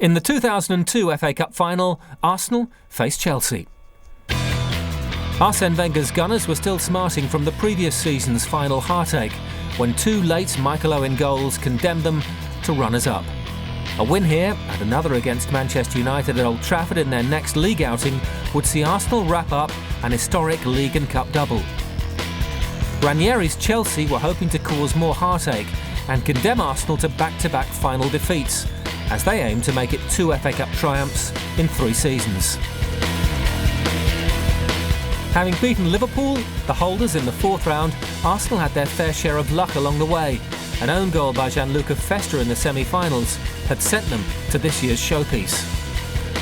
In the 2002 FA Cup final, Arsenal faced Chelsea. Arsène Wenger's Gunners were still smarting from the previous season's final heartache, when two late Michael Owen goals condemned them to runners-up. A win here, and another against Manchester United at Old Trafford in their next league outing, would see Arsenal wrap up an historic league and cup double. Ranieri's Chelsea were hoping to cause more heartache and condemn Arsenal to back-to-back final defeats, as they aim to make it 2 FA Cup triumphs in 3 seasons. Having beaten Liverpool, the holders, in the 4th round, Arsenal had their fair share of luck along the way. An own goal by Gianluca Festa in the semi-finals had sent them to this year's showpiece.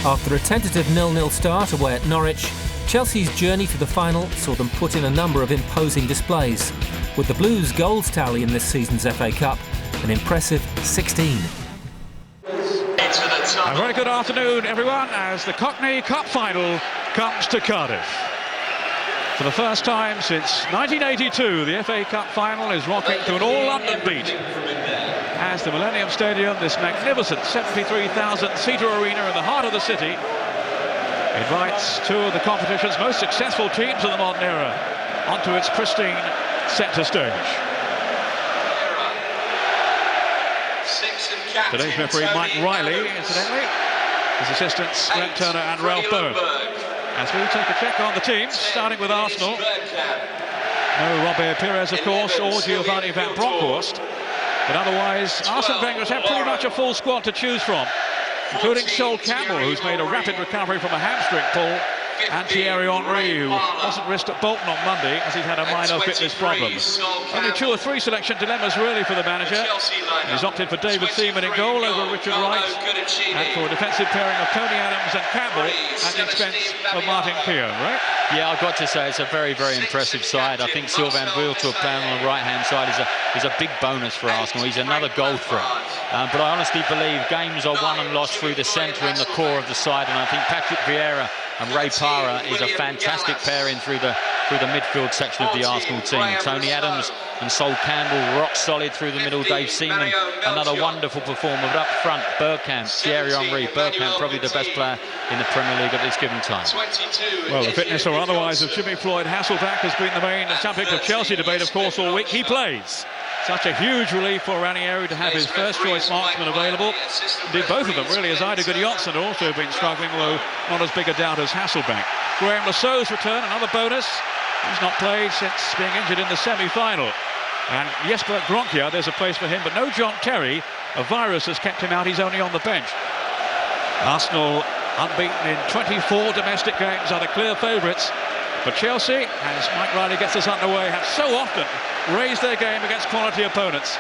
After a tentative 0-0 start away at Norwich, Chelsea's journey to the final saw them put in a number of imposing displays, with the Blues' goals tally in this season's FA Cup an impressive 16. A very good afternoon, everyone, as the Cockney Cup final comes to Cardiff. For the first time since 1982, the FA Cup final is rocking to an all-London beat, as the Millennium Stadium, this magnificent 73,000-seater arena in the heart of the city, invites 2 of the competition's most successful teams of the modern era onto its pristine centre stage. Today's referee, Mike Riley, incidentally. His assistants, Glenn Turner and Ralph Bowen. As we take a check on the teams, starting with Arsenal. No Robert Pires, of course, or Giovanni van Bronckhorst. But otherwise, Arsene Wenger's had pretty much a full squad to choose from, including Sol Campbell, who's made a rapid recovery from a hamstring pull, and Thierry Henry, who wasn't risked at Bolton on Monday as he's had a minor fitness problem. Only 2 or 3 selection dilemmas really for the manager. He's opted for David Seaman in goal over Richard Wright, and for a defensive pairing of Tony Adams and Campbell at the expense of Martin Keown, right? Yeah, I've got to say it's a very, very impressive side. I think Sylvain Wiltord playing on the right-hand side is a big bonus for Arsenal. He's another goal threat. But I honestly believe games are won and lost through the centre and the core of the side, and I think Patrick Vieira and Ray Parra is a fantastic pairing through the midfield section of the Arsenal team. Tony Adams and Sol Campbell rock solid through the middle. Dave Seaman, another wonderful performer. But up front, Bergkamp, Thierry Henry. Bergkamp probably the best player in the Premier League at this given time. Well, the fitness or otherwise of Jimmy Floyd Hasselbaink has been the main subject of Chelsea debate, of course, all week. He plays. Such a huge relief for Ranieri to have his first-choice marksman available. Indeed, both of them, really, as Ida Gudjohnsen also been struggling, although not as big a doubt as Hasselbaink. Graham Lasso's return, another bonus. He's not played since being injured in the semi-final. And Jesper Gronkia, there's a place for him, but no John Terry. A virus has kept him out. He's only on the bench. Arsenal, unbeaten in 24 domestic games, are the clear favourites. But Chelsea, as Mike Riley gets us underway, have so often raised their game against quality opponents.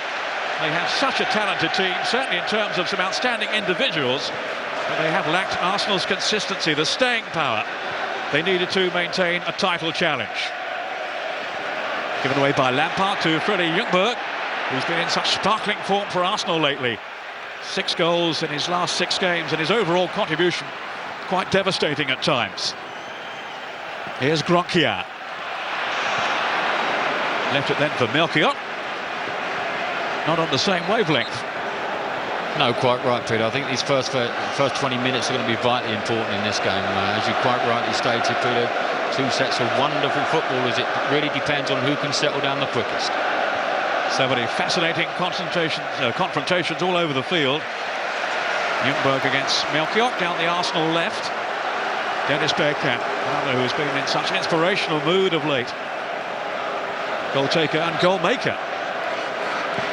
They have such a talented team, certainly in terms of some outstanding individuals, but they have lacked Arsenal's consistency, the staying power they needed to maintain a title challenge. Given away by Lampard to Freddie Ljungberg, who's been in such sparkling form for Arsenal lately. 6 goals in his last 6 games, and his overall contribution quite devastating at times. Here's Gronkia. Left it then for Melchiot. Not on the same wavelength. No, quite right, Peter. I think these first 20 minutes are going to be vitally important in this game. As you quite rightly stated, Peter, 2 sets of wonderful footballers. It really depends on who can settle down the quickest. So many fascinating confrontations all over the field. Ljungberg against Melchiot down the Arsenal left. Dennis Bergkamp, another who has been in such an inspirational mood of late. Goal taker and goal maker.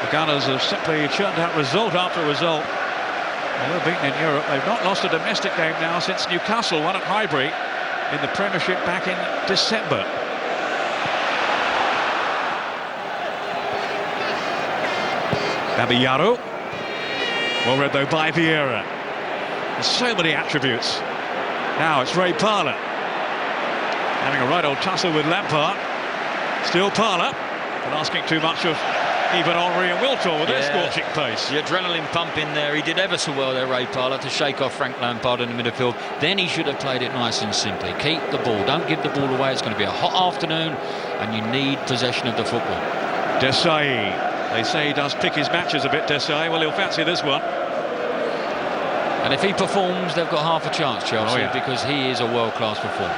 The Gunners have simply churned out result after result. They were beaten in Europe. They've not lost a domestic game now since Newcastle won at Highbury in the Premiership back in December. Babayaro. Well read though by Vieira. There's so many attributes. Now it's Ray Parra having a right old tussle with Lampard. Still Parra, but asking too much of even Henry and Wiltord with their scorching pace. The adrenaline pump in there. He did ever so well there, Ray Parra, to shake off Frank Lampard in the midfield. Then he should have played it nice and simply. Keep the ball, don't give the ball away. It's going to be a hot afternoon and you need possession of the football. Desailly, they say he does pick his matches a bit, Desailly. Well, he'll fancy this one. And if he performs, they've got half a chance, Chelsea, because he is a world-class performer.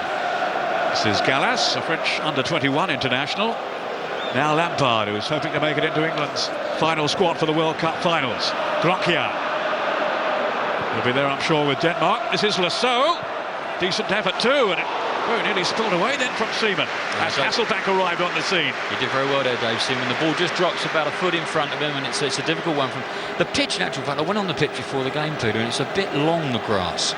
This is Gallas, a French under-21 international. Now Lampard, who's hoping to make it into England's final squad for the World Cup finals. Gronkia. He'll be there, I'm sure, with Denmark. This is Lasso. Decent effort too, and it nearly spilled away then from Seaman as Hasselback arrived on the scene. He did very well there, Dave Seaman. The ball just drops about a foot in front of him, and it's a difficult one. From the pitch, in actual fact, I went on the pitch before the game, Peter, and it's a bit long, the grass.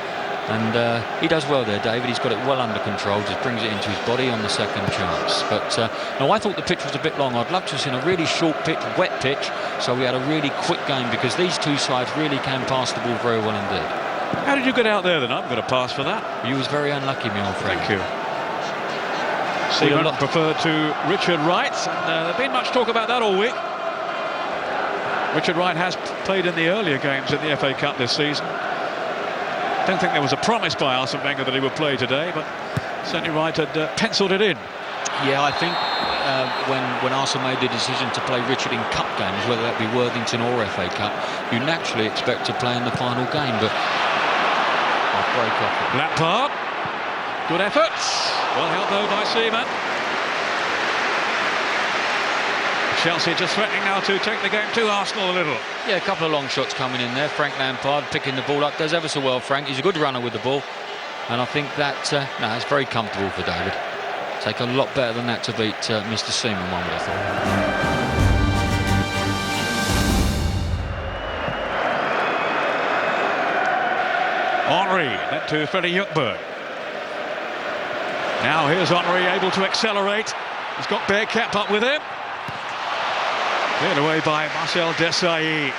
And he does well there, David. He's got it well under control, just brings it into his body on the second chance. But no, I thought the pitch was a bit long. I'd love to have seen a really short pitch, wet pitch, so we had a really quick game, because these two sides really can pass the ball very well indeed. How did you get out there then? I'm going to pass for that. You was very unlucky, my old friend. Thank you. Seaman preferred to Richard Wright, and there's been much talk about that all week. Richard Wright has played in the earlier games in the FA Cup this season. Don't think there was a promise by Arsene Wenger that he would play today, but certainly Wright had penciled it in. Yeah, I think when Arsenal made the decision to play Richard in cup games, whether that be Worthington or FA Cup, you naturally expect to play in the final game, but I'll break off it. Lampard, good efforts, well held though by Seaman. Chelsea just threatening now to take the game to Arsenal a little. Yeah, a couple of long shots coming in there. Frank Lampard picking the ball up, does ever so well, Frank. He's a good runner with the ball, and I think that it's very comfortable for David. Take a lot better than that to beat Mr. Seaman, one would have thought. Henry, then to Freddie Ljungberg. Now here's Henry able to accelerate. He's got Bergkamp up with him. Cleared away by Marcel Desailly.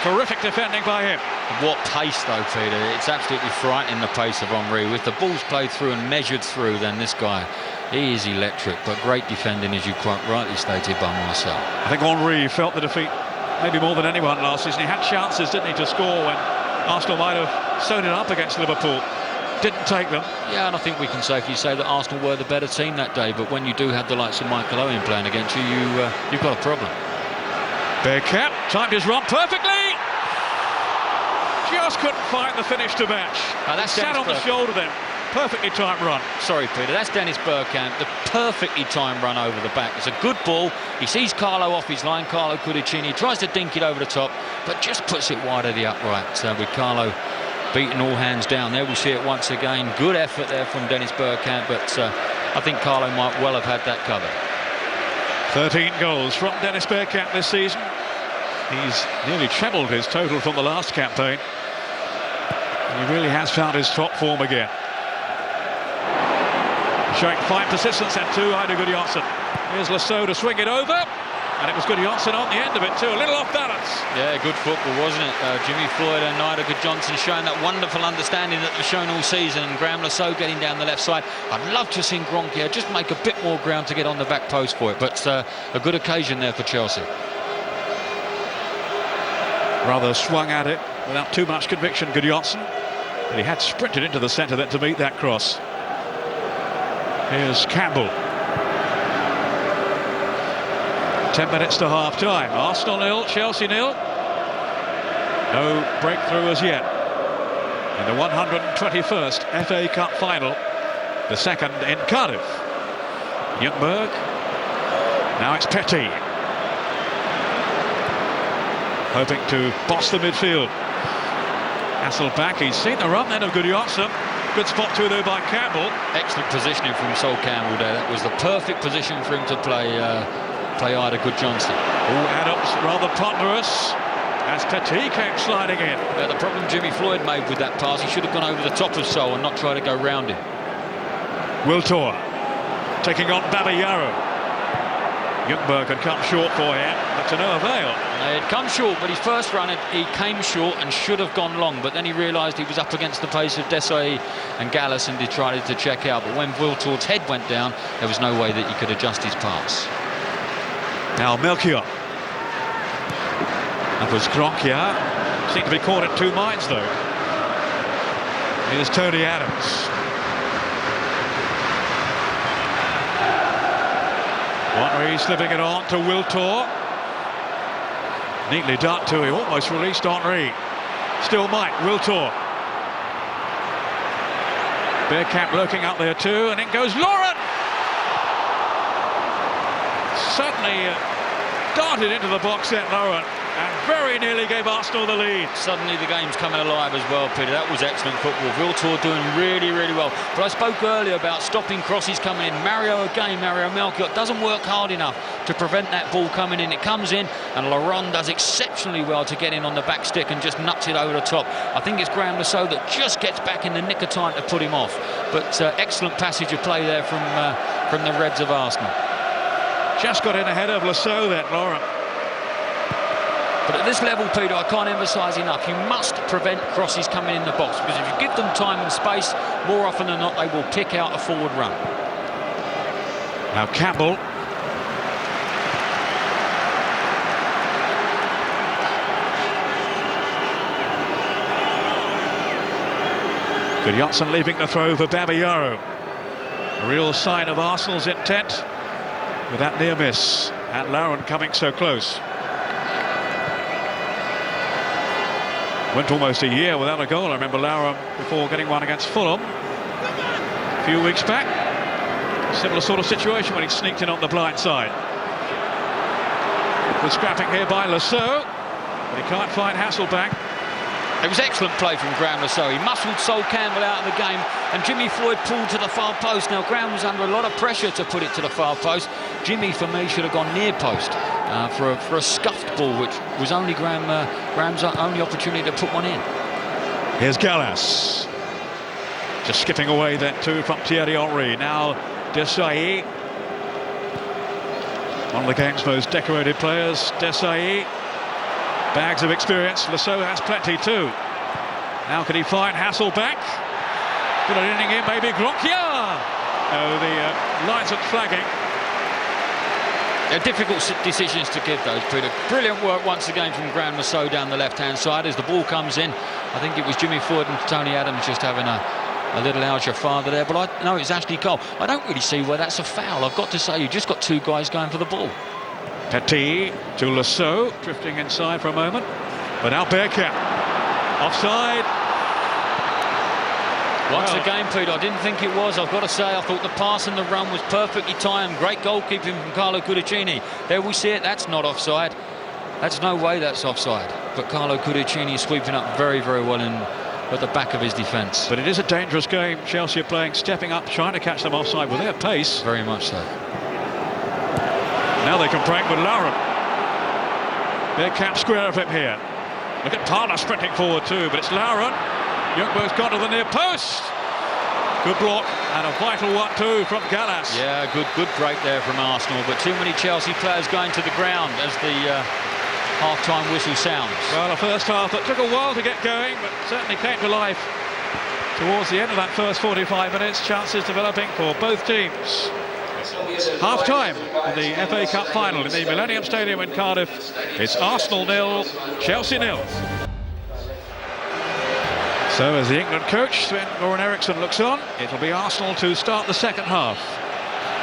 Terrific defending by him. What pace though, Peter. It's absolutely frightening, the pace of Henry. With the balls played through and measured through, then this guy, he is electric, but great defending, as you quite rightly stated, by Marcel. I think Henry felt the defeat maybe more than anyone last season. He had chances, didn't he, to score when Arsenal might have sewn it up against Liverpool. Didn't take them. Yeah, and I think we can safely say that Arsenal were the better team that day, but when you do have the likes of Michael Owen playing against you, you've got a problem. Bergkamp timed his run perfectly. Just couldn't find the finish to match. That's sat on the shoulder then. Perfectly timed run. Sorry, Peter, that's Dennis Bergkamp. The perfectly timed run over the back. It's a good ball. He sees Carlo off his line, Carlo Cudicini, tries to dink it over the top, but just puts it wide of the upright. With Carlo beating all hands down there, we see it once again. Good effort there from Dennis Bergkamp, but I think Carlo might well have had that covered. 13 goals from Dennis Bergkamp this season. He's nearly trebled his total from the last campaign. He really has found his top form again. Showing fine persistence and to Eidur Gudjohnsen. Here's Lasso to swing it over, and it was Gudjohnsen on the end of it too, a little off balance. Yeah, good football, wasn't it? Jimmy Floyd and Eidur Gudjohnsen showing that wonderful understanding that they've shown all season, and Graham Lasso getting down the left side. I'd love to have seen Gronkia just make a bit more ground to get on the back post for it, but a good occasion there for Chelsea. Rather swung at it without too much conviction, Gudjohnsen, but he had sprinted into the centre then to meet that cross. Here's Campbell. 10 minutes to half-time. Arsenal 0, Chelsea 0. No breakthrough as yet in the 121st FA Cup final, the second in Cardiff. Ljungberg. Now it's Petty. Hoping to boss the midfield. Hasselback, he's seen the run then of Gudjohnsen. Good spot too there by Campbell. Excellent positioning from Sol Campbell there. That was the perfect position for him to play Eidur Gudjohnsen. Oh, Adams rather ponderous as Petit came sliding in. The problem Jimmy Floyd made with that pass, he should have gone over the top of Sol and not try to go round him. Wiltor taking on Babayaro. Ljungberg had come short for him, but to no avail. He had come short, but his first run, he came short and should have gone long, but then he realised he was up against the pace of Desailly and Gallas, and decided to check out. But when Wiltor's head went down, there was no way that he could adjust his pass. Now Melchior. That was Gronkia. Seemed to be caught in two minds, though. Here's Tony Adams. Henry slipping it on to Wiltor. Neatly done too. He almost released Henry. Still might. Wiltor. Bergkamp lurking up there too, and in goes Laurent. Suddenly darted into the box at Laurent and very nearly gave Arsenal the lead. Suddenly the game's coming alive as well, Peter. That was excellent football. Wiltor doing really, really well. But I spoke earlier about stopping crosses coming in. Mario Melchiot doesn't work hard enough to prevent that ball coming in. It comes in, and Laurent does exceptionally well to get in on the back stick and just nuts it over the top. I think it's Graeme Le Saux that just gets back in the nick of time to put him off. But excellent passage of play there from the Reds of Arsenal. Just got in ahead of Le Saux then, Laurent. But at this level, Peter, I can't emphasise enough, you must prevent crosses coming in the box, because if you give them time and space, more often than not, they will pick out a forward run. Now Campbell. Gudjohnsen leaving the throw for Babayaro. A real sign of Arsenal's intent with that near miss, and Laurent coming so close. Went almost a year without a goal. I remember Laurent before getting one against Fulham a few weeks back. Similar sort of situation when he sneaked in on the blind side. Good scrapping here by Le Saux, but he can't find Hasselbaink. It was excellent play from Graeme Le Saux. He muscled Sol Campbell out of the game, and Jimmy Floyd pulled to the far post. Now, Graeme was under a lot of pressure to put it to the far post. Jimmy, for me, should have gone near post for a scuffed ball, which was only Graham's only opportunity to put one in. Here's Gallas. Just skipping away then too from Thierry Henry. Now Desailly. One of the game's most decorated players, Desailly. Bags of experience. Le Saux has plenty too. Now can he find Hasselbaink? Put an inning in, maybe Gronkja. No, the lines are flagging. They're difficult decisions to give those, Peter. Brilliant work once again from Graeme Le Saux down the left-hand side as the ball comes in. I think it was Jimmy Floyd and Tony Adams just having a little father there, but I know it's Ashley Cole. I don't really see where that's a foul. I've got to say, you just got two guys going for the ball. Petit to Le Saux, drifting inside for a moment. But now Bergkamp. Offside. Once again, Peter, I didn't think it was. I've got to say, I thought the pass and the run was perfectly timed. Great goalkeeping from Carlo Cudicini. There we see it. That's not offside. That's no way that's offside. But Carlo Cudicini is sweeping up very, very well at the back of his defence. But it is a dangerous game. Chelsea are playing, stepping up, trying to catch them offside with their pace. Very much so. Now they can prank with Laurent. Bergkamp square of him here. Look at Parler sprinting forward too, but it's Laurent. Youngberg's got to the near post. Good block and a vital one too from Gallas. Yeah, good break there from Arsenal, but too many Chelsea players going to the ground as the half-time whistle sounds. Well, a first half that took a while to get going, but certainly came to life towards the end of that first 45 minutes. Chances developing for both teams. Half-time in the FA Cup final in the Millennium Stadium in Cardiff. It's Arsenal 0, Chelsea 0. So as the England coach, Sven-Göran Eriksson, looks on, it'll be Arsenal to start the second half.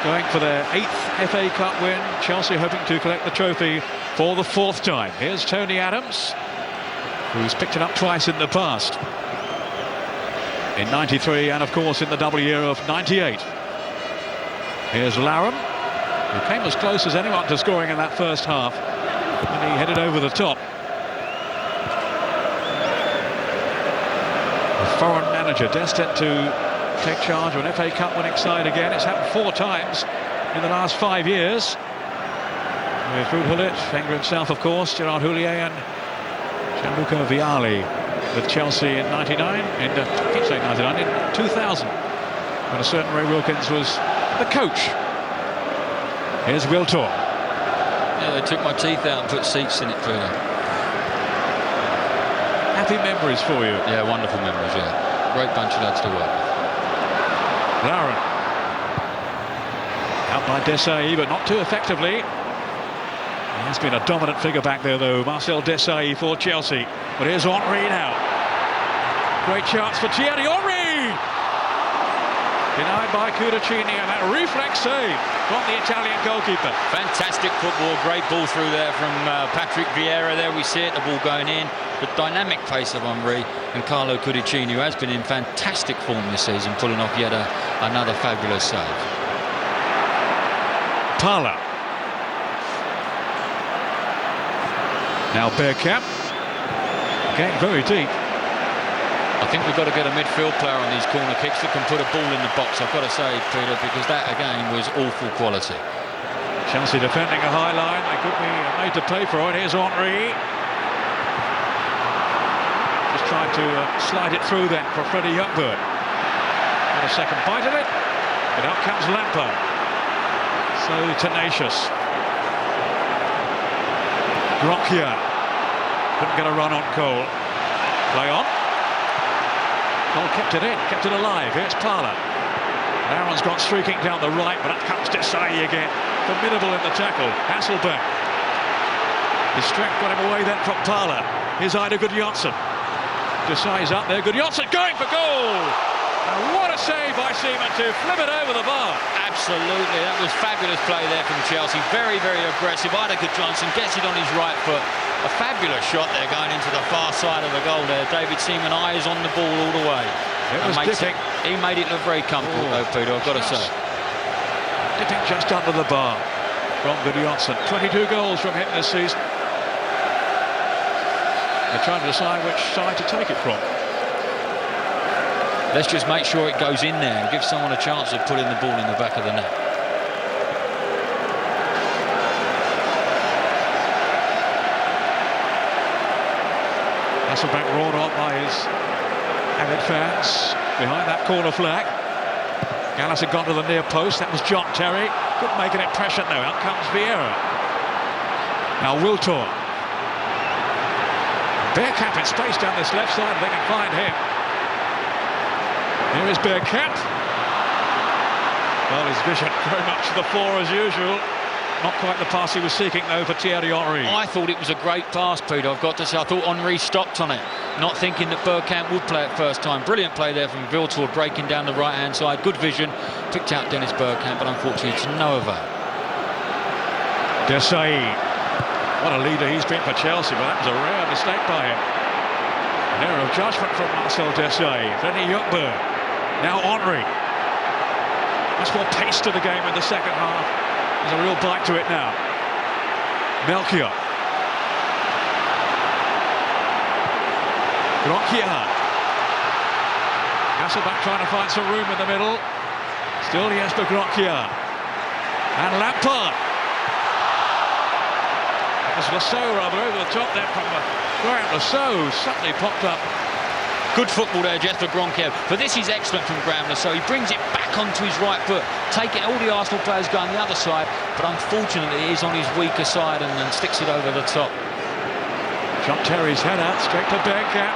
Going for their 8th FA Cup win, Chelsea hoping to collect the trophy for the 4th time. Here's Tony Adams, who's picked it up twice in the past. In 93 and of course in the double year of 98. Here's Laurent, who came as close as anyone to scoring in that first half, and he headed over the top. A foreign manager destined to take charge of an FA Cup winning side again. It's happened 4 times in the last 5 years. With Ruud Gullit, Wenger himself of course, Gerard Houllier and Gianluca Vialli with Chelsea in 99, I keep saying 99, in 2000, when a certain Ray Wilkins was the coach. Here's Wiltor. Yeah, they took my teeth out and put seats in it, Peter. Happy memories for you. Yeah, wonderful memories, yeah. Great bunch of lads to work with. Laurent. Out by Desailly, but not too effectively. He has been a dominant figure back there, though, Marcel Desailly for Chelsea. But here's Henry now. Great chance for Thierry Henry! Denied by Cudicini, and that reflex save from the Italian goalkeeper. Fantastic football, great ball through there from Patrick Vieira. There we see it, the ball going in. The dynamic pace of Henry and Carlo Cudicini, who has been in fantastic form this season, pulling off yet another fabulous save. Parla. Now Bergkamp. Getting very deep. I think we've got to get a midfield player on these corner kicks that can put a ball in the box, I've got to say, Peter, because that again was awful quality. Chelsea defending a high line. They could be made to pay for it. Here's Henry. Just trying to slide it through then for Freddie Ljungberg. Got a second bite of it. But out comes Lampard. So tenacious. Gronkja. Couldn't get a run on Cole. Play on. Cole kept it in, kept it alive. Here's Parla. Aaron's gone streaking down the right, but up comes Desai again. Formidable in the tackle. Hasselback. His strength got him away then from Parla. Here's Eidur Gudjohnsen. Desai's up there. Gudjohnsen going for goal. And what a save by Seaman to flip it over the bar. Absolutely, that was fabulous play there from Chelsea. Very, very aggressive. Eidur Gudjohnsen gets it on his right foot. A fabulous shot there going into the far side of the goal there. David Seaman eyes on the ball all the way. He made it look very comfortable though, Peter, I've got to say. Dipping just under the bar from Gudjohnsen. 22 goals from him this season. They're trying to decide which side to take it from. Let's just make sure it goes in there and give someone a chance of putting the ball in the back of the net. Hasselback roared on by his avid fans behind that corner flag. Gallas had gone to the near post. That was John Terry. Couldn't make an impression though. Out comes Vieira. Now Wiltor. Bergkamp in space down this left side. They can find him. Here is Bergkamp. Well, his vision very much to the fore as usual. Not quite the pass he was seeking though for Thierry Henry. I thought it was a great pass, Peter, I've got to say. I thought Henry stopped on it, not thinking that Bergkamp would play it first time. Brilliant play there from Wiltor, breaking down the right-hand side. Good vision, picked out Dennis Bergkamp, but unfortunately it's no avail. Desai. What a leader he's been for Chelsea, but that was a rare mistake by him. An error of judgment from Marcel Desai. Freddie Ljungberg. Now Henry. Much more pace to the game in the second half. There's a real bite to it now. Melchior. Gronkja. Hasselback trying to find some room in the middle. Still Jesper Gronkja. And Lampard. As Lasseau rather over the top there from Graham Lasseau suddenly popped up. Good football there, Jesper Gronkja. But this is excellent from Graham Lasseau. He brings it back onto his right foot, taking all the Arsenal players going the other side, but unfortunately he is on his weaker side and sticks it over the top. John Terry's head out, straight to Bergkamp.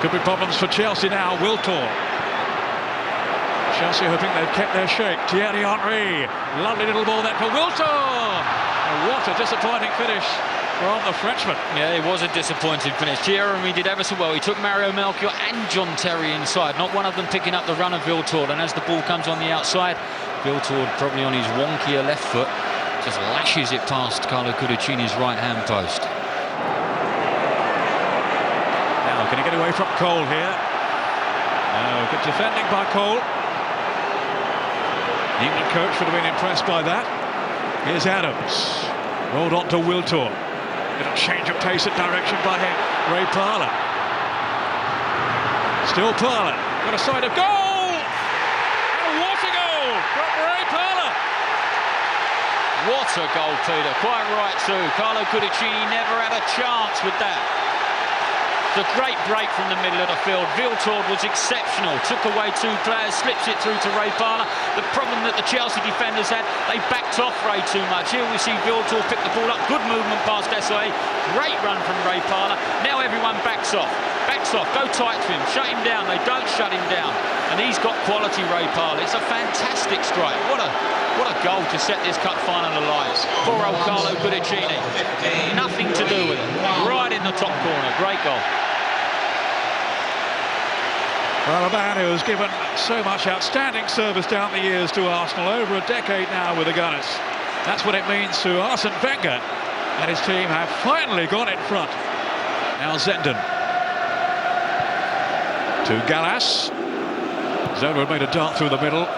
Could be problems for Chelsea now. Wiltor. Chelsea hoping they've kept their shape. Thierry Henry. Lovely little ball there for Wiltor. And what a disappointing finish from the Frenchman. Yeah, it was a disappointing finish. Thierry Henry did ever so well. He took Mario Melchior and John Terry inside. Not one of them picking up the run of Wiltor. And as the ball comes on the outside, Wiltor probably on his wonkier left foot just lashes it past Carlo Cudicini's right-hand post. Now, can he get away from Cole here? No, good defending by Cole. England coach would have been impressed by that. Here's Adams. Rolled on to Wiltor. Little change of pace and direction by him. Ray Parla. Still Parla. Got a side of goal! And what a goal from Ray Parla! What a goal, Peter. Quite right too. Carlo Cudicini never had a chance with that. The great break from the middle of the field. Wiltor was exceptional. Took away two players, slips it through to Ray Parla. The problem that the Chelsea defenders had, they backed off Ray too much. Here we see Wiltor pick the ball up. Good movement past Desai. Great run from Ray Parla. Now everyone backs off. Backs off. Go tight to him. Shut him down. They don't shut him down. And he's got quality, Ray Parla. It's a fantastic strike. What a goal to set this cup final alive. Poor old Carlo Cudicini. Nothing to do with it. Right in the top corner. Great goal. Well, a man who has given so much outstanding service down the years to Arsenal, over a decade now with the Gunners. That's what it means to Arsene Wenger, and his team have finally got in front. Now Zenden to Gallas. Zola made a dart through the middle.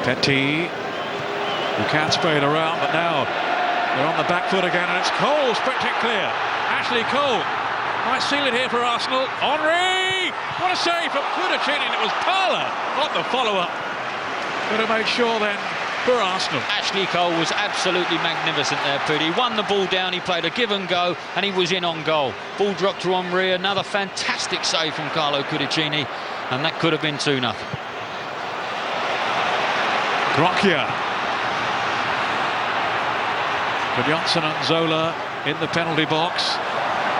Petit, who can't spray it around, but now they're on the back foot again, and it's Cole sprinting clear. Ashley Cole might seal it here for Arsenal. Henry! What a save from Kudicini, and it was Parler on the follow-up. Could have made sure then for Arsenal. Ashley Cole was absolutely magnificent there, Pudi. He won the ball down, he played a give and go, and he was in on goal. Ball dropped to Henry, another fantastic save from Carlo Kudicini, and that could have been 2-0. Grocchia. Johnson and Zola in the penalty box.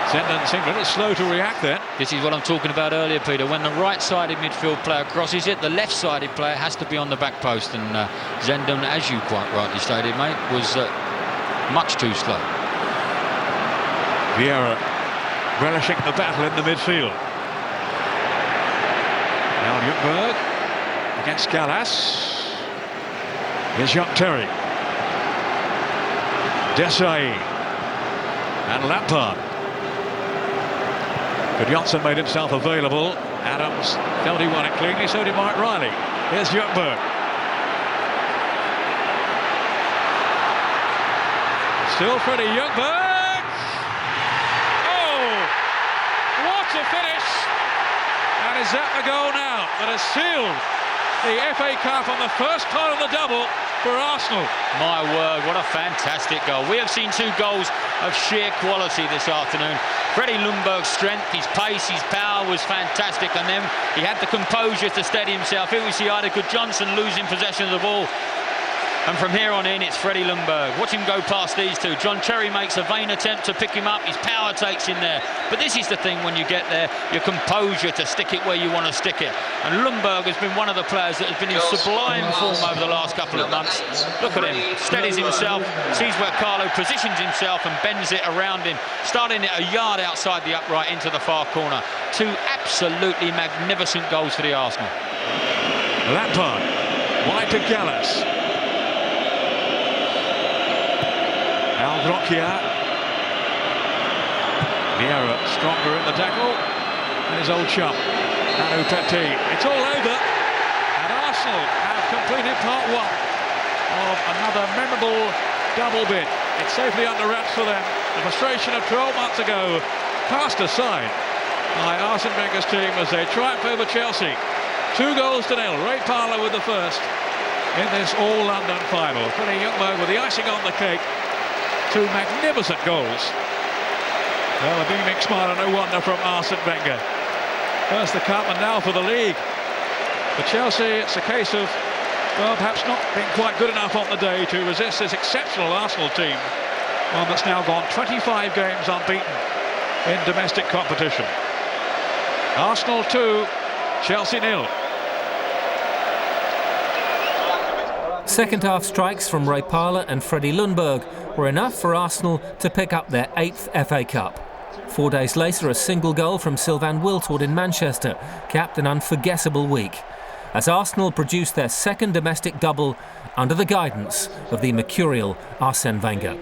Zenden seemed a little slow to react then. This is what I'm talking about earlier, Peter. When the right-sided midfield player crosses it, the left-sided player has to be on the back post. And Zenden, as you quite rightly stated, mate, was much too slow. Vieira relishing the battle in the midfield. Now Ljungberg against Gallas. Here's Young Terry. Desai and Lampard. Johnson made himself available. Adams felt he won it cleanly, so did Mike Riley. Here's Ljungberg. Still Freddie Ljungberg. Oh, what a finish! And is that the goal now that has sealed the FA Cup on the first part of the double for Arsenal? My word, what a fantastic goal. We have seen 2 goals of sheer quality this afternoon. Freddie Ljungberg's strength, his pace, his power was fantastic, and then he had the composure to steady himself. Here we see Good Johnson losing possession of the ball, and from here on in it's Freddie Ljungberg. Watch him go past these 2. John Terry makes a vain attempt to pick him up, his power takes him there, but this is the thing when you get there, your composure to stick it where you want to stick it. And Ljungberg has been one of the players that has been in sublime form over the last couple of months. Look at him, steadies himself, sees where Carlo positions himself and bends it around him, starting it a yard outside the upright into the far corner. 2 absolutely magnificent goals for the Arsenal. Lampard, wide to Gallas. Al Grocchia. Vieira stronger in the tackle. And his old chum, Manu Petit. It's all over. And Arsenal have completed part 1 of another memorable double bid. It's safely under wraps for them. The frustration of 12 months ago cast aside by Arsene Wenger's team as they triumph over Chelsea. 2-0. Ray Parler with the first in this all-London final. Freddie Ljungberg with the icing on the cake. 2 magnificent goals. Well, a beaming smile and no wonder from Arsene Wenger. First the cup and now for the league. For Chelsea, it's a case of, well, perhaps not being quite good enough on the day to resist this exceptional Arsenal team. One that's now gone 25 games unbeaten in domestic competition. Arsenal 2, Chelsea 0. Second half strikes from Ray Parler and Freddie Ljungberg were enough for Arsenal to pick up their 8th FA Cup. 4 days later, a single goal from Sylvain Wiltord in Manchester capped an unforgettable week, as Arsenal produced their 2nd domestic double under the guidance of the mercurial Arsene Wenger.